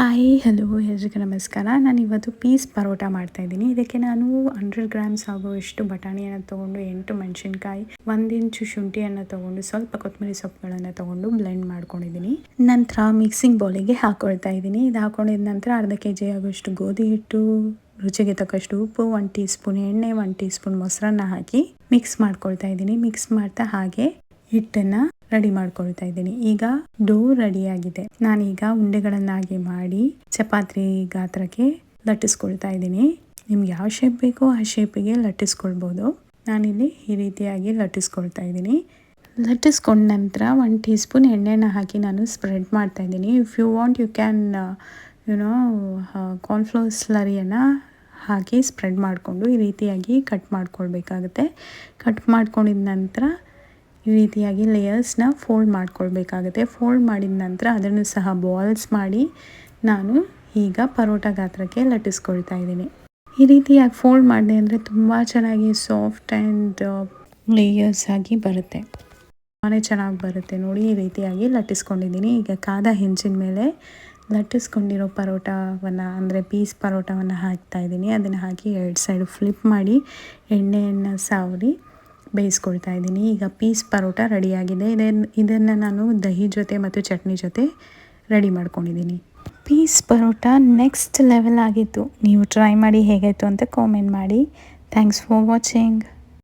Hi hello ಎಲ್ರಿಗೂ ನಮಸ್ಕಾರ. ನಾನು ಇವತ್ತು ಪೀಸ್ ಪರೋಟ ಮಾಡ್ತಾಯಿದ್ದೀನಿ. ಇದಕ್ಕೆ ನಾನು 100 ಗ್ರಾಮ್ಸ್ ಆಗುವಷ್ಟು ಬಟಾಣಿಯನ್ನು ತೊಗೊಂಡು 8 ಮೆಣಸಿನ್ಕಾಯಿ 1 ಇಂಚು ಶುಂಠಿಯನ್ನು ತೊಗೊಂಡು ಸ್ವಲ್ಪ ಕೊತ್ತಂಬರಿ ಸೊಪ್ಪುಗಳನ್ನು ತೊಗೊಂಡು ಬ್ಲೆಂಡ್ ಮಾಡ್ಕೊಂಡಿದ್ದೀನಿ. ನಂತರ ಮಿಕ್ಸಿಂಗ್ ಬೌಲಿಗೆ ಹಾಕ್ಕೊಳ್ತಾ ಇದ್ದೀನಿ. ಇದು ಹಾಕ್ಕೊಂಡಿದ ನಂತರ ಅರ್ಧ kg ಆಗುವಷ್ಟು ಗೋಧಿ ಹಿಟ್ಟು, ರುಚಿಗೆ ತಕ್ಕಷ್ಟು ಉಪ್ಪು, 1 ಟೀ ಸ್ಪೂನ್ ಎಣ್ಣೆ, 1 ಟೀ ಸ್ಪೂನ್ ಮೊಸರನ್ನ ಹಾಕಿ ಮಿಕ್ಸ್ ಮಾಡ್ಕೊಳ್ತಾ ಇದ್ದೀನಿ. ಮಿಕ್ಸ್ ಮಾಡ್ತಾ ಹಾಗೆ ಹಿಟ್ಟನ್ನು ರೆಡಿ ಮಾಡ್ಕೊಳ್ತಾ ಇದ್ದೀನಿ. ಈಗ ಡೋ ರೆಡಿಯಾಗಿದೆ. ನಾನೀಗ ಉಂಡೆಗಳನ್ನಾಗಿ ಮಾಡಿ ಚಪಾತಿ ಗಾತ್ರಕ್ಕೆ ಲಟ್ಟಿಸ್ಕೊಳ್ತಾ ಇದ್ದೀನಿ. ನಿಮ್ಗೆ ಯಾವ ಶೇಪ್ ಬೇಕೋ ಆ ಶೇಪಿಗೆ ಲಟ್ಟಿಸ್ಕೊಳ್ಬೋದು. ನಾನಿಲ್ಲಿ ಈ ರೀತಿಯಾಗಿ ಲಟ್ಟಿಸ್ಕೊಳ್ತಾ ಇದ್ದೀನಿ. ಲಟ್ಟಿಸ್ಕೊಂಡ ನಂತರ 1 ಟೀ ಸ್ಪೂನ್ ಎಣ್ಣೆನ ಹಾಕಿ ನಾನು ಸ್ಪ್ರೆಡ್ ಮಾಡ್ತಾ ಇದ್ದೀನಿ. If you want you can cornflour ಸ್ಲರಿಯನ್ನು ಹಾಕಿ ಸ್ಪ್ರೆಡ್ ಮಾಡಿಕೊಂಡು ಈ ರೀತಿಯಾಗಿ ಕಟ್ ಮಾಡ್ಕೊಳ್ಬೇಕಾಗುತ್ತೆ. ಕಟ್ ಮಾಡ್ಕೊಂಡಿದ ನಂತರ ಈ ರೀತಿಯಾಗಿ ಲೇಯರ್ಸ್ನ ಫೋಲ್ಡ್ ಮಾಡ್ಕೊಳ್ಬೇಕಾಗುತ್ತೆ. ಫೋಲ್ಡ್ ಮಾಡಿದ ನಂತರ ಅದನ್ನು ಸಹ ಬಾಲ್ಸ್ ಮಾಡಿ ನಾನು ಈಗ ಪರೋಟ ಗಾತ್ರಕ್ಕೆ ಲಟ್ಟಿಸ್ಕೊಳ್ತಾ ಇದ್ದೀನಿ. ಈ ರೀತಿಯಾಗಿ ಫೋಲ್ಡ್ ಮಾಡಿದೆ ಅಂದರೆ ತುಂಬ ಚೆನ್ನಾಗಿ ಸಾಫ್ಟ್ ಆ್ಯಂಡ್ ಲೇಯರ್ಸ್ ಆಗಿ ಬರುತ್ತೆ. ತುಂಬಾ ಚೆನ್ನಾಗಿ ಬರುತ್ತೆ ನೋಡಿ. ಈ ರೀತಿಯಾಗಿ ಲಟ್ಟಿಸ್ಕೊಂಡಿದ್ದೀನಿ. ಈಗ ಕಾದ ಹೆಂಚಿನ ಮೇಲೆ ಲಟ್ಟಿಸ್ಕೊಂಡಿರೋ ಪರೋಟವನ್ನು ಅಂದರೆ ಪೀಸ್ ಪರೋಟವನ್ನು ಹಾಕ್ತಾ ಇದ್ದೀನಿ. ಅದನ್ನು ಹಾಕಿ 2 ಸೈಡು ಫ್ಲಿಪ್ ಮಾಡಿ ಎಣ್ಣೆಯನ್ನು ಸಾವರಿ ಬೇಯಿಸ್ಕೊಳ್ತಾ ಇದ್ದೀನಿ. ಈಗ ಪೀಸ್ ಪರೋಟ ರೆಡಿಯಾಗಿದೆ. ಇದನ್ನು ನಾನು ದಹಿ ಜೊತೆ ಮತ್ತು ಚಟ್ನಿ ಜೊತೆ ರೆಡಿ ಮಾಡ್ಕೊಂಡಿದ್ದೀನಿ. ಪೀಸ್ ಪರೋಟ ನೆಕ್ಸ್ಟ್ ಲೆವೆಲ್ ಆಗಿತ್ತು. ನೀವು ಟ್ರೈ ಮಾಡಿ ಹೇಗಾಯಿತು ಅಂತ ಕಾಮೆಂಟ್ ಮಾಡಿ. Thanks for watching.